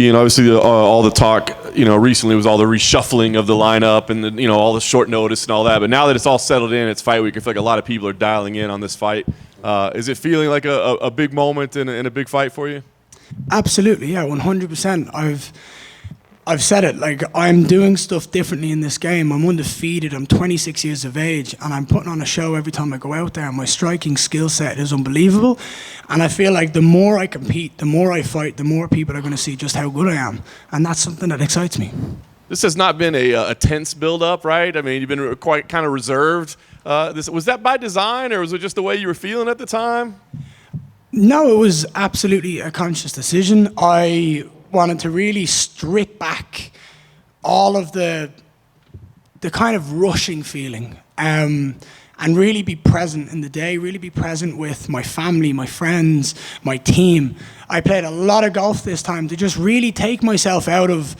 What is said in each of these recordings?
Ian, obviously all the talk, recently was all the reshuffling of the lineup and all the short notice and all that. But now that it's all settled in, it's fight week. I feel like a lot of people are dialing in on this fight. Is it feeling like a big moment and a big fight for you? Absolutely, yeah, 100%. I've said it, like, I'm doing stuff differently in this game. I'm undefeated, I'm 26 years of age, and I'm putting on a show every time I go out there. My striking skill set is unbelievable, and I feel like the more I compete, the more I fight, the more people are going to see just how good I am, and that's something that excites me. This has not been a tense build-up, right? I mean, you've been quite kind of reserved. Was that by design, or was it just the way you were feeling at the time? No, it was absolutely a conscious decision. I wanted to really strip back all of the kind of rushing feeling and really be present in the day, really be present with my family, my friends, my team. I played a lot of golf this time to just really take myself out of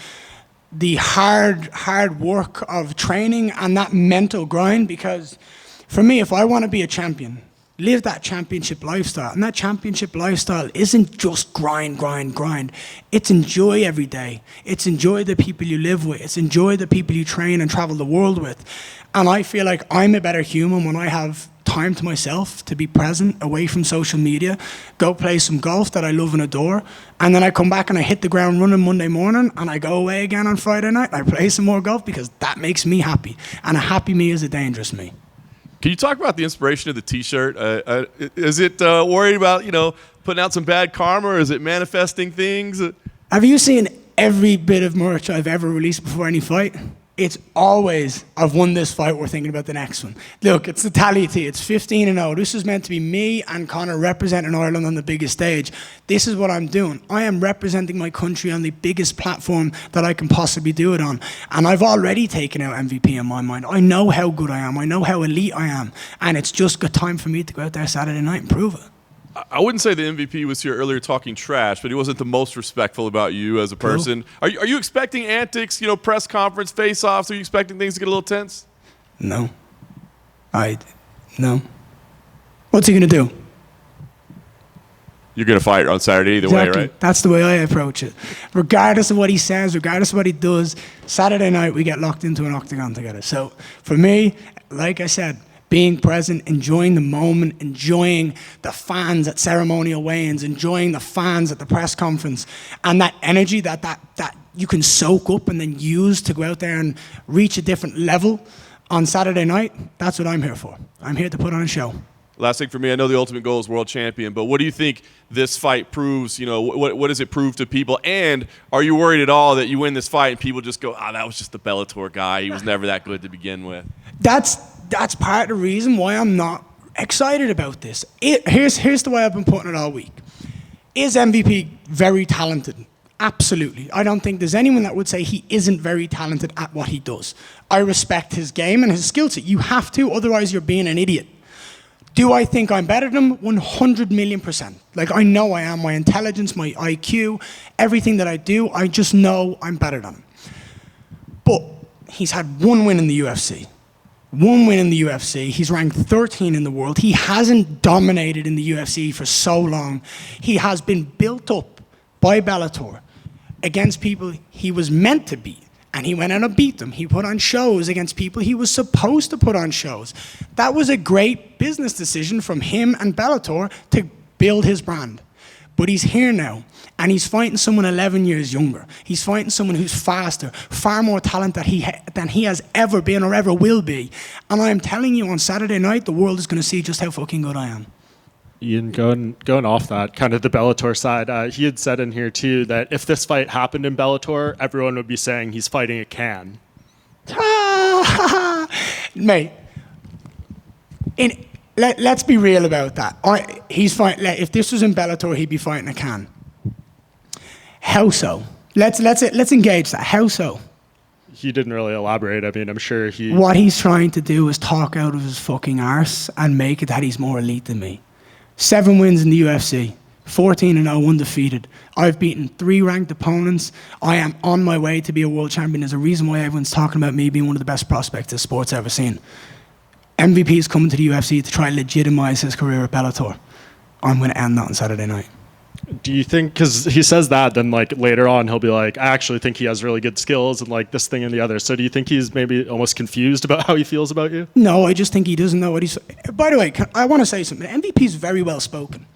the hard work of training and that mental grind, because for me, if I want to be a champion, live that championship lifestyle. And that championship lifestyle isn't just grind. It's enjoy every day. It's enjoy the people you live with. It's enjoy the people you train and travel the world with. And I feel like I'm a better human when I have time to myself to be present, away from social media, go play some golf that I love and adore. And then I come back and I hit the ground running Monday morning, and I go away again on Friday night. I play some more golf because that makes me happy. And a happy me is a dangerous me. Can you talk about the inspiration of the T-shirt? Is it worried about, putting out some bad karma, or is it manifesting things? Have you seen every bit of merch I've ever released before any fight? It's always, I've won this fight, we're thinking about the next one. Look, it's the tally T, it's 15-0. This is meant to be me and Conor representing Ireland on the biggest stage. This is what I'm doing. I am representing my country on the biggest platform that I can possibly do it on. And I've already taken out MVP in my mind. I know how good I am, I know how elite I am. And it's just good time for me to go out there Saturday night and prove it. I wouldn't say the MVP was here earlier talking trash, but he wasn't the most respectful about you as a person. Cool. Are you expecting antics, press conference, face-offs? Are you expecting things to get a little tense? No. No. What's he going to do? You're going to fight on Saturday either way, right? That's the way I approach it. Regardless of what he says, regardless of what he does, Saturday night we get locked into an octagon together. So for me, like I said, being present, enjoying the moment, enjoying the fans at ceremonial weigh-ins, enjoying the fans at the press conference, and that energy that you can soak up and then use to go out there and reach a different level on Saturday night, that's what I'm here for. I'm here to put on a show. Last thing for me, I know the ultimate goal is world champion, but what do you think this fight proves? What does it prove to people? And are you worried at all that you win this fight and people just go, that was just the Bellator guy. He was never that good to begin with? That's part of the reason why I'm not excited about this. Here's the way I've been putting it all week. Is MVP very talented? Absolutely. I don't think there's anyone that would say he isn't very talented at what he does. I respect his game and his skill set. You have to, otherwise you're being an idiot. Do I think I'm better than him? 100 million%. Like, I know I am. My intelligence, my IQ, everything that I do, I just know I'm better than him. But he's had one win in the UFC. One win in the UFC. He's ranked 13 in the world. He hasn't dominated in the UFC for so long. He has been built up by Bellator against people he was meant to beat. And he went out and beat them. He put on shows against people he was supposed to put on shows. That was a great business decision from him and Bellator to build his brand. But he's here now, and he's fighting someone 11 years younger. He's fighting someone who's faster, far more talent than he has ever been or ever will be. And I'm telling you, on Saturday night, the world is going to see just how fucking good I am. Ian, going off that, kind of the Bellator side, he had said in here too that if this fight happened in Bellator, everyone would be saying he's fighting a can. Mate, let's be real about that. He's fighting. If this was in Bellator, he'd be fighting a can. How so? Let's engage that. How so? He didn't really elaborate. I mean, I'm sure he... What he's trying to do is talk out of his fucking arse and make it that he's more elite than me. 7 wins in the UFC, 14-0 undefeated. I've beaten 3 ranked opponents. I am on my way to be a world champion. There's a reason why everyone's talking about me being one of the best prospects this sport's ever seen. MVP is coming to the UFC to try and legitimize his career at Bellator. I'm going to end that on Saturday night. Do you think, because he says that, then like later on he'll be like, I actually think he has really good skills and like this thing and the other. So do you think he's maybe almost confused about how he feels about you? No, I just think he doesn't know what he's... By the way, I want to say something. MVP is very well spoken.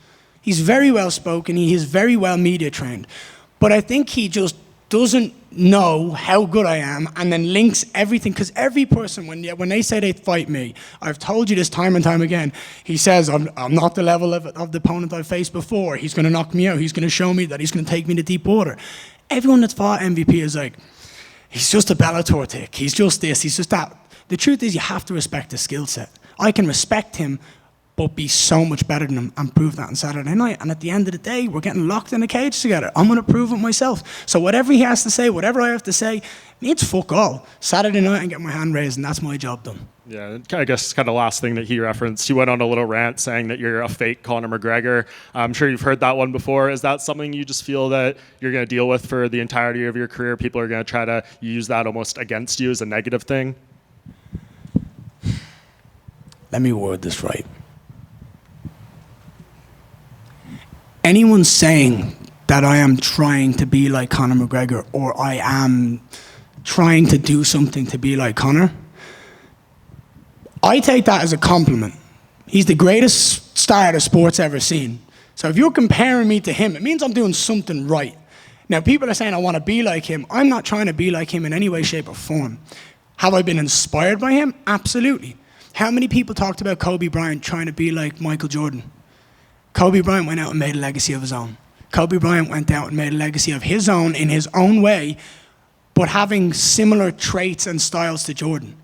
He's very well spoken. He is very well media trained. But I think he just doesn't know how good I am and then links everything. Because every person, when they say they fight me, I've told you this time and time again, he says, I'm not the level of the opponent I've faced before. He's going to knock me out. He's going to show me that he's going to take me to deep water. Everyone that's fought MVP is like, he's just a Bellator tick. He's just this. He's just that. The truth is you have to respect his skill set. I can respect him, but be so much better than him and prove that on Saturday night. And at the end of the day, we're getting locked in a cage together. I'm going to prove it myself. So whatever he has to say, whatever I have to say, means fuck all. Saturday night, I get my hand raised, and that's my job done. Yeah, I guess kind of last thing that he referenced, he went on a little rant saying that you're a fake Conor McGregor. I'm sure you've heard that one before. Is that something you just feel that you're going to deal with for the entirety of your career? People are going to try to use that almost against you as a negative thing? Let me word this right. Anyone saying that I am trying to be like Conor McGregor or I am trying to do something to be like Conor, I take that as a compliment. He's the greatest star the sport's ever seen. So if you're comparing me to him, it means I'm doing something right. Now, people are saying I want to be like him. I'm not trying to be like him in any way, shape, or form. Have I been inspired by him? Absolutely. How many people talked about Kobe Bryant trying to be like Michael Jordan? Kobe Bryant went out and made a legacy of his own. Kobe Bryant went out and made a legacy of his own in his own way, but having similar traits and styles to Jordan.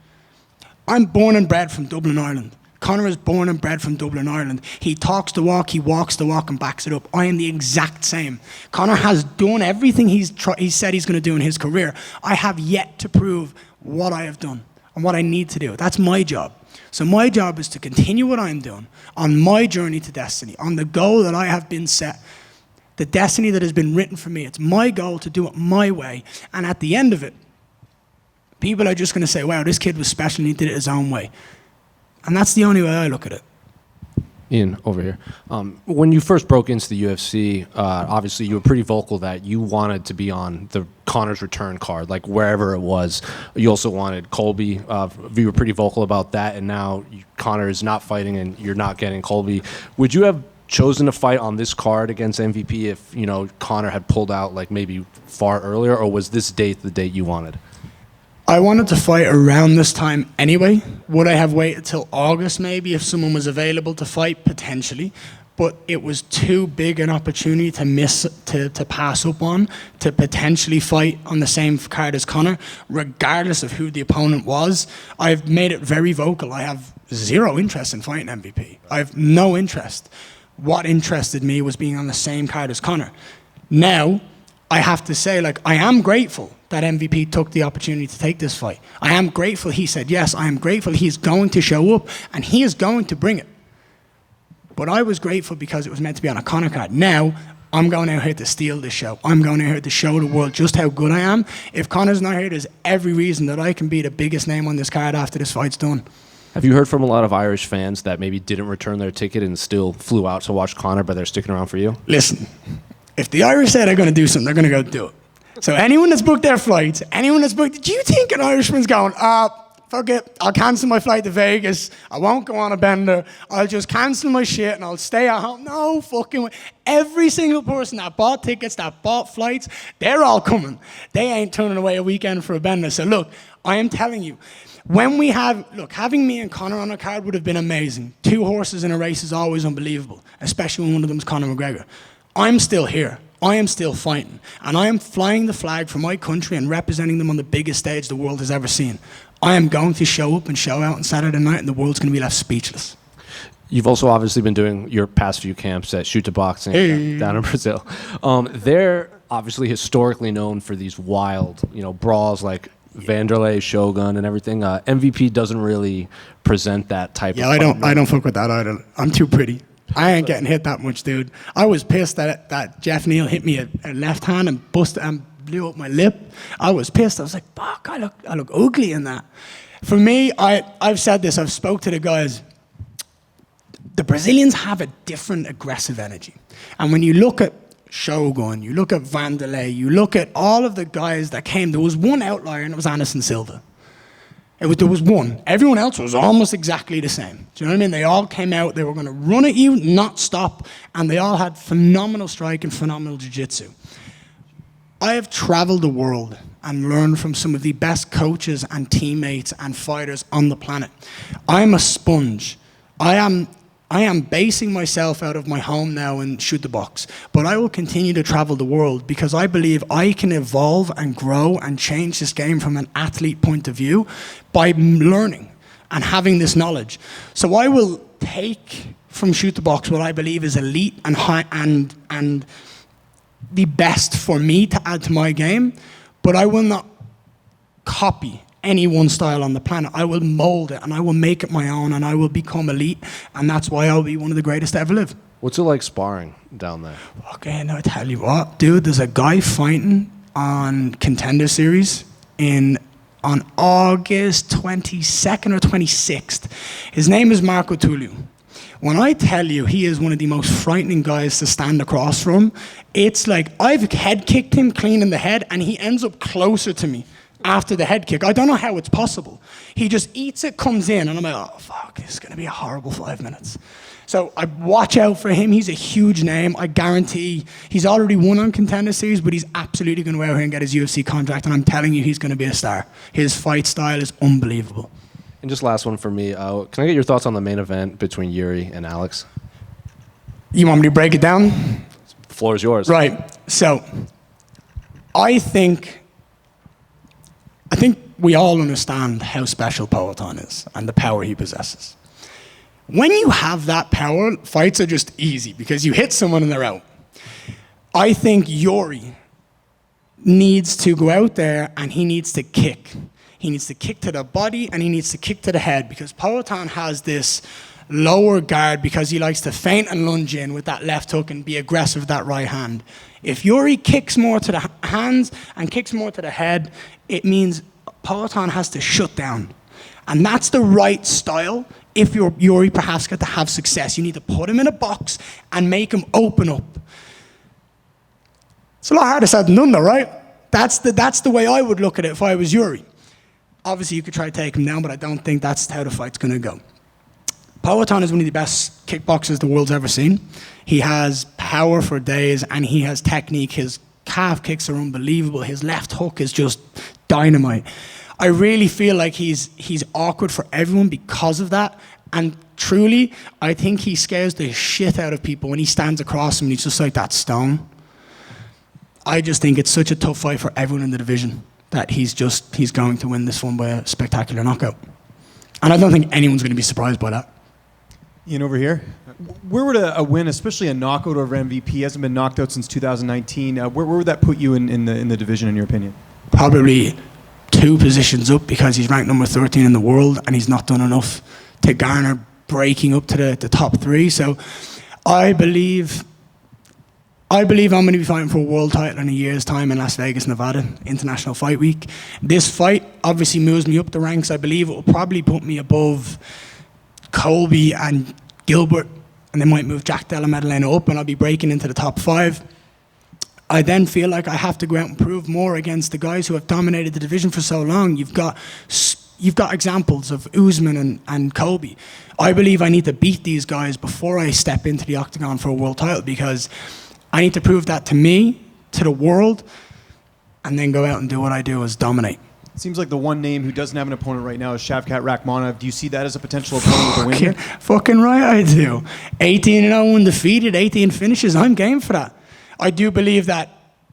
I'm born and bred from Dublin, Ireland. Conor is born and bred from Dublin, Ireland. He talks the walk, he walks the walk and backs it up. I am the exact same. Conor has done everything he said he's going to do in his career. I have yet to prove what I have done and what I need to do. That's my job. So my job is to continue what I'm doing on my journey to destiny, on the goal that I have been set, the destiny that has been written for me. It's my goal to do it my way. And at the end of it, people are just going to say, wow, this kid was special and he did it his own way. And that's the only way I look at it. Ian, over here. When you first broke into the UFC, obviously you were pretty vocal that you wanted to be on the Conor's return card, like wherever it was. You also wanted Colby. You were pretty vocal about that, and now Conor is not fighting and you're not getting Colby. Would you have chosen to fight on this card against MVP if, you know, Conor had pulled out like maybe far earlier, or was this date the date you wanted? I wanted to fight around this time anyway. Would I have waited till August maybe if someone was available to fight? Potentially. But it was too big an opportunity to miss, to pass up on, to potentially fight on the same card as Conor, regardless of who the opponent was. I've made it very vocal. I have zero interest in fighting MVP. I have no interest. What interested me was being on the same card as Conor. Now, I have to say, like, I am grateful that MVP took the opportunity to take this fight. I am grateful he said yes. I am grateful he's going to show up and he is going to bring it. But I was grateful because it was meant to be on a Conor card. Now, I'm going out here to steal this show. I'm going out here to show the world just how good I am. If Conor's not here, there's every reason that I can be the biggest name on this card after this fight's done. Have you heard from a lot of Irish fans that maybe didn't return their ticket and still flew out to watch Conor, but they're sticking around for you? Listen, if the Irish say they're going to do something, they're going to go do it. So anyone that's booked their flights, anyone that's booked, do you think an Irishman's going, fuck it, I'll cancel my flight to Vegas, I won't go on a bender, I'll just cancel my shit and I'll stay at home? No fucking way. Every single person that bought tickets, that bought flights, they're all coming. They ain't turning away a weekend for a bender. So look, I am telling you, when we have, look, having me and Conor on a card would have been amazing. 2 horses in a race is always unbelievable, especially when one of them is Conor McGregor. I'm still here. I am still fighting. And I am flying the flag for my country and representing them on the biggest stage the world has ever seen. I am going to show up and show out on Saturday night and the world's going to be left speechless. You've also obviously been doing your past few camps at Shootbox down in Brazil. They're obviously historically known for these wild, brawls like Vanderlei, Shogun, and everything. MVP doesn't really present that type of fight. I don't fuck with that either. I'm too pretty. I ain't getting hit that much, dude. I was pissed that Jeff Neal hit me a left hand and busted and blew up my lip. I was pissed. I was like, fuck, I look ugly in that. For me, I've said this, I've spoke to the guys. The Brazilians have a different aggressive energy. And when you look at Shogun, you look at Vanderlei, you look at all of the guys that came. There was one outlier, and it was Anderson Silva. There was one. Everyone else was almost exactly the same. Do you know what I mean? They all came out, they were going to run at you, not stop, and they all had phenomenal strike and phenomenal jiu-jitsu. I have traveled the world and learned from some of the best coaches and teammates and fighters on the planet. I'm a sponge. I am basing myself out of my home now and Shootbox, but I will continue to travel the world because I believe I can evolve and grow and change this game from an athlete point of view by learning and having this knowledge. So I will take from Shootbox what I believe is elite and high and the best for me to add to my game, but I will not copy any one style on the planet. I will mold it and I will make it my own and I will become elite, and that's why I'll be one of the greatest to ever live. What's it like sparring down there? Okay, now I tell you what, dude, there's a guy fighting on Contender Series on August 22nd or 26th. His name is Marco Tulliu. When I tell you he is one of the most frightening guys to stand across from, it's like I've head kicked him clean in the head and he ends up closer to me after the head kick. I don't know how it's possible. He just eats it, comes in, and I'm like, oh, fuck, this is going to be a horrible 5 minutes. So I watch out for him. He's a huge name. I guarantee he's already won on Contender Series, but he's absolutely going to go out here and get his UFC contract, and I'm telling you, he's going to be a star. His fight style is unbelievable. And just last one for me. Can I get your thoughts on the main event between Yuri and Alex? You want me to break it down? The floor is yours. Right. So I think we all understand how special Peloton is and the power he possesses. When you have that power, fights are just easy because you hit someone and they're out. I think Yuri needs to go out there and he needs to kick. He needs to kick to the body and he needs to kick to the head because Peloton has this lower guard because he likes to feint and lunge in with that left hook and be aggressive with that right hand. If Yuri kicks more to the hands and kicks more to the head, it means Peloton has to shut down. And that's the right style if you're Yuri Prochazka to have success. You need to put him in a box and make him open up. It's a lot harder said than done though, right? That's the way I would look at it if I was Yuri. Obviously, you could try to take him down, but I don't think that's how the fight's going to go. Peloton is one of the best kickboxers the world's ever seen. He has power for days, and he has technique. His calf kicks are unbelievable. His left hook is just dynamite. I really feel like he's awkward for everyone because of that. And truly, I think he scares the shit out of people when he stands across him and he's just like that stone. I just think it's such a tough fight for everyone in the division that he's going to win this one by a spectacular knockout. And I don't think anyone's going to be surprised by that. Ian, over here. Where would a win, especially a knockout over MVP, he hasn't been knocked out since 2019, where would that put you in the division, in your opinion? Probably 2 positions up because he's ranked number 13 in the world and he's not done enough to garner breaking up to the top 3. So I believe I'm going to be fighting for a world title in a year's time in Las Vegas, Nevada, International Fight Week. This fight obviously moves me up the ranks. I believe it will probably put me above Colby and Gilbert, and they might move Jack Della Maddalena up, and I'll be breaking into the top 5. I then feel like I have to go out and prove more against the guys who have dominated the division for so long. You've got examples of Usman and Colby. I believe I need to beat these guys before I step into the octagon for a world title because I need to prove that to me, to the world, and then go out and do what I do, is dominate. It seems like the one name who doesn't have an opponent right now is Shavkat Rakhmonov. Do you see that as a potential opponent with a win here? Fucking right I do. 18-0 undefeated, 18 finishes. I'm game for that. I do believe that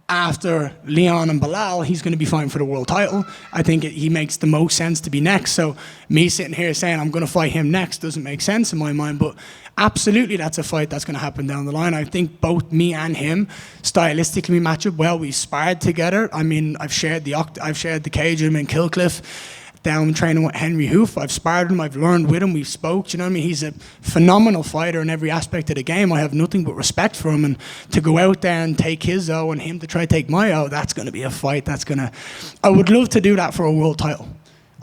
after Leon and Bilal, he's going to be fighting for the world title. I think he makes the most sense to be next. So me sitting here saying I'm going to fight him next doesn't make sense in my mind. But absolutely, that's a fight that's going to happen down the line. I think both me and him stylistically match up well. We sparred together. I mean, I've shared the cage with him in Killcliff, down training with Henry Hoof. I've sparred with him. I've learned with him. We've spoke. You know what I mean? He's a phenomenal fighter in every aspect of the game. I have nothing but respect for him. And to go out there and take his O and him to try to take my O, that's going to be a fight. I would love to do that for a world title.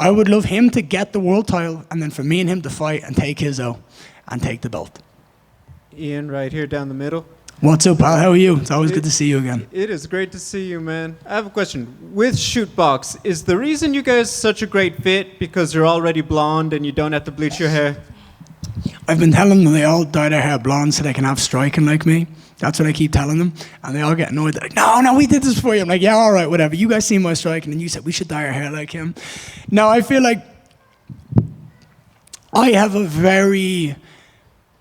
I would love him to get the world title and then for me and him to fight and take his O and take the belt. Ian, right here down the middle. What's up, pal? How are you? It's always good to see you again. It is great to see you, man. I have a question. With Shootbox, is the reason you guys such a great fit because you're already blonde and you don't have to bleach your hair? I've been telling them they all dye their hair blonde so they can have striking like me. That's what I keep telling them. And they all get annoyed. They're like, no, we did this for you. I'm like, yeah, all right, whatever. You guys see my striking and you said we should dye our hair like him. Now, I feel like I have a very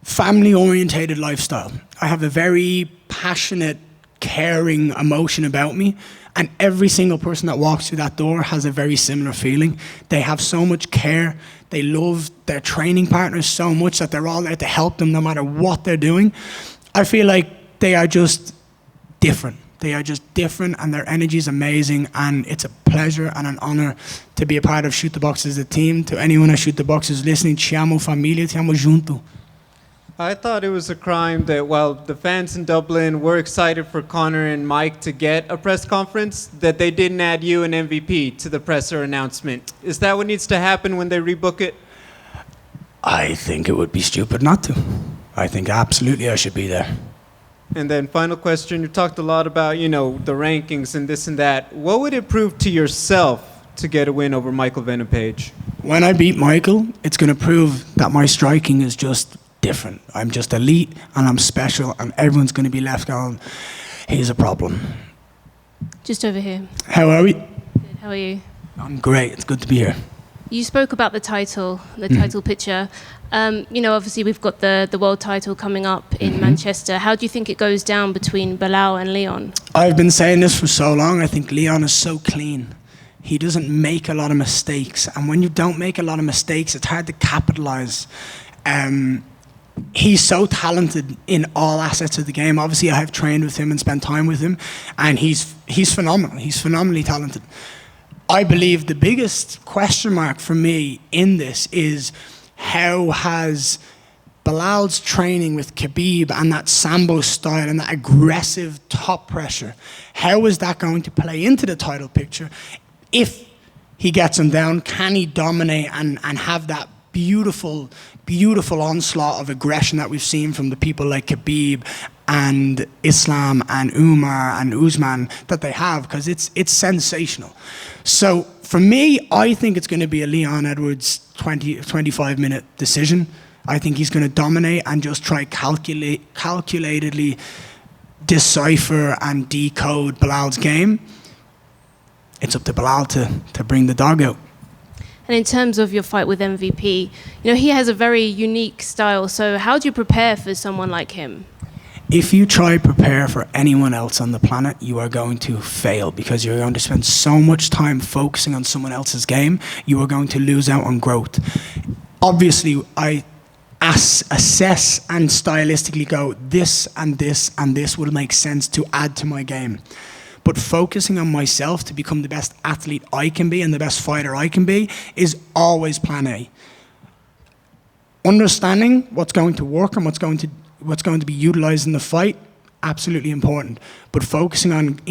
family-orientated lifestyle. I have a very passionate, caring emotion about me. And every single person that walks through that door has a very similar feeling. They have so much care. They love their training partners so much that they're all there to help them no matter what they're doing. I feel like they are just different. They are just different and their energy is amazing, and it's a pleasure and an honor to be a part of Shoot the Box as a team. To anyone at Shoot the Box who's listening, ci amo famiglia, ti amo junto. I thought it was a crime that while the fans in Dublin were excited for Conor and Mike to get a press conference, that they didn't add you and MVP to the presser announcement. Is that what needs to happen when they rebook it? I think it would be stupid not to. I think absolutely I should be there. And then final question, you talked a lot about, the rankings and this and that. What would it prove to yourself to get a win over Michael Venom Page? When I beat Michael, it's going to prove that my striking is just different. I'm just elite and I'm special, and everyone's going to be left going, he's a problem. Just over here. How are we? Good. How are you? I'm great. It's good to be here. You spoke about the title picture. Obviously we've got the world title coming up in Manchester. How do you think it goes down between Belal and Leon? I've been saying this for so long. I think Leon is so clean. He doesn't make a lot of mistakes. And when you don't make a lot of mistakes, it's hard to capitalize. He's so talented in all assets of the game. Obviously, I have trained with him and spent time with him, and he's phenomenal. He's phenomenally talented. I believe the biggest question mark for me in this is how has Belal's training with Khabib and that Sambo style and that aggressive top pressure, how is that going to play into the title picture? If he gets him down, can he dominate and have that beautiful, beautiful onslaught of aggression that we've seen from the people like Khabib and Islam and Umar and Usman that they have, because it's sensational. So for me, I think it's going to be a Leon Edwards 25-minute decision. I think he's going to dominate and just try calculatedly decipher and decode Belal's game. It's up to Belal to bring the dog out. And in terms of your fight with MVP, he has a very unique style. So how do you prepare for someone like him? If you try prepare for anyone else on the planet, you are going to fail, because you're going to spend so much time focusing on someone else's game. You are going to lose out on growth. Obviously, I assess and stylistically go, this and this and this will make sense to add to my game. But focusing on myself to become the best athlete I can be and the best fighter I can be is always plan A. Understanding what's going to work and what's going to be utilized in the fight, absolutely important. But focusing on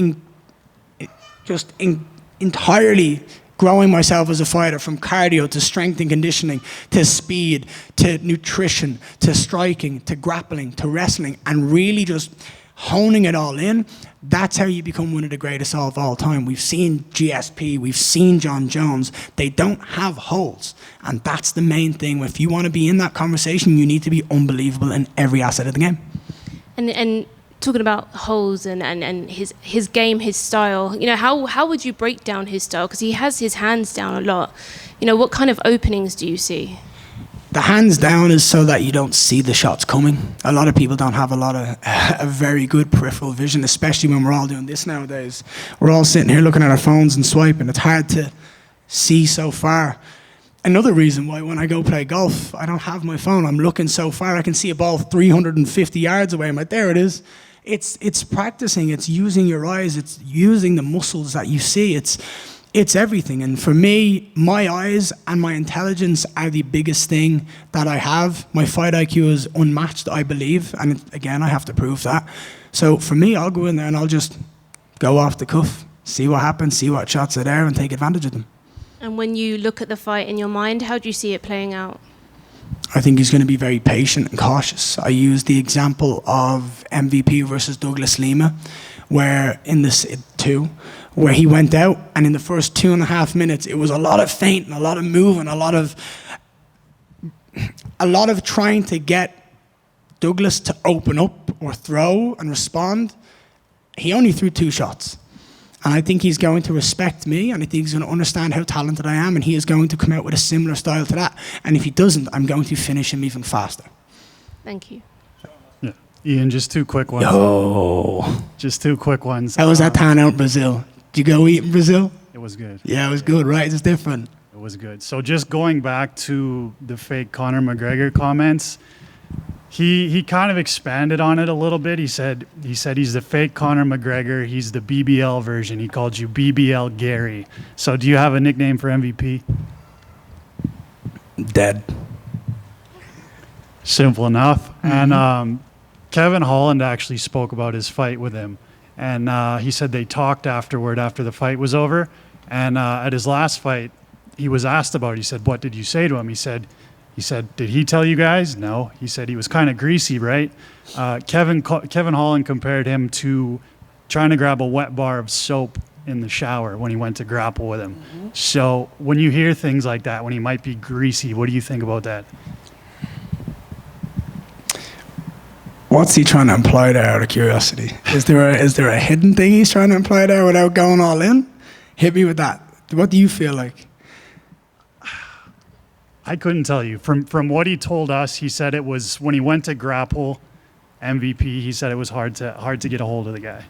entirely growing myself as a fighter, from cardio to strength and conditioning to speed to nutrition to striking to grappling to wrestling, and really just honing it all in, that's how you become one of the greatest of all time. We've seen GSP, we've seen John Jones. They don't have holes, and that's the main thing. If you want to be in that conversation, you need to be unbelievable in every asset of the game. And talking about holes and his game, his style, how would you break down his style? Because he has his hands down a lot. What kind of openings do you see? The hands down is so that you don't see the shots coming. A lot of people don't have a very good peripheral vision, especially when we're all doing this nowadays. We're all sitting here looking at our phones and swiping. It's hard to see so far. Another reason why when I go play golf, I don't have my phone. I'm looking so far. I can see a ball 350 yards away. I'm like, there it is. It's practicing. It's using your eyes. It's using the muscles that you see. It's everything. And for me, my eyes and my intelligence are the biggest thing that I have. My fight IQ is unmatched, I believe. And again, I have to prove that. So for me, I'll go in there and I'll just go off the cuff, see what happens, see what shots are there, and take advantage of them. And when you look at the fight in your mind, how do you see it playing out? I think he's going to be very patient and cautious. I use the example of MVP versus Douglas Lima, where in this where he went out, and in the first 2.5 minutes, it was a lot of feinting, a lot of moving, a lot of trying to get Douglas to open up or throw and respond. He only threw 2 shots. And I think he's going to respect me, and I think he's going to understand how talented I am, and he is going to come out with a similar style to that. And if he doesn't, I'm going to finish him even faster. Thank you. Yeah. Ian, just 2 quick ones. Just 2 quick ones. How was that tan out in Brazil? Did you go eat in Brazil? It was good. Yeah, it was good, right? It's different. It was good. So just going back to the fake Conor McGregor comments, he kind of expanded on it a little bit. He said he's the fake Conor McGregor. He's the BBL version. He called you BBL Gary. So do you have a nickname for MVP? Dead. Simple enough. Mm-hmm. And Kevin Holland actually spoke about his fight with him. And he said they talked afterward after the fight was over. And at his last fight, he was asked about it. He said, "What did you say to him?" He said, "Did he tell you guys?" No. He said he was kind of greasy, right? Kevin Holland compared him to trying to grab a wet bar of soap in the shower when he went to grapple with him. Mm-hmm. So when you hear things like that, when he might be greasy, what do you think about that? What's he trying to imply there, out of curiosity? Is there a hidden thing he's trying to imply there without going all in? Hit me with that. What do you feel like? I couldn't tell you. From what he told us, he said it was when he went to grapple MVP, he said it was hard to get a hold of the guy.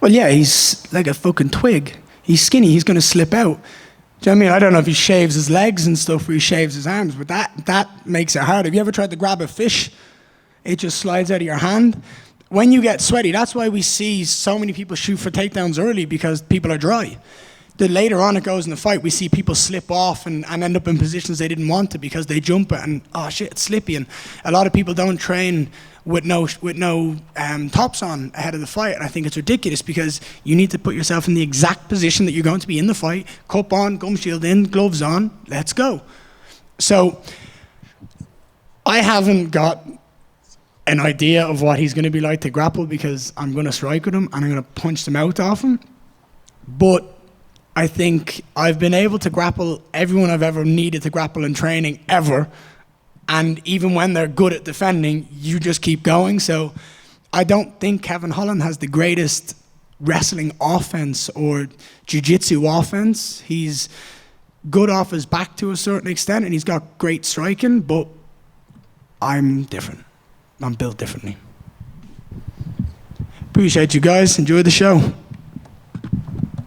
Well, yeah, he's like a fucking twig. He's skinny. He's going to slip out. Do you know what I mean? I don't know if he shaves his legs and stuff or he shaves his arms, but that makes it hard. Have you ever tried to grab a fish? It just slides out of your hand. When you get sweaty, that's why we see so many people shoot for takedowns early, because people are dry. The later on it goes in the fight, we see people slip off and end up in positions they didn't want to because they jump it and, oh shit, it's slippy. And a lot of people don't train with no tops on ahead of the fight. And I think it's ridiculous, because you need to put yourself in the exact position that you're going to be in the fight. Cup on, gum shield in, gloves on, let's go. So I haven't got an idea of what he's going to be like to grapple, because I'm going to strike with him and I'm going to punch the mouth off him. But I think I've been able to grapple everyone I've ever needed to grapple in training ever. And even when they're good at defending, you just keep going. So I don't think Kevin Holland has the greatest wrestling offense or jiu-jitsu offense. He's good off his back to a certain extent, and he's got great striking, but I'm different. I'm built differently. Appreciate you guys. Enjoy the show.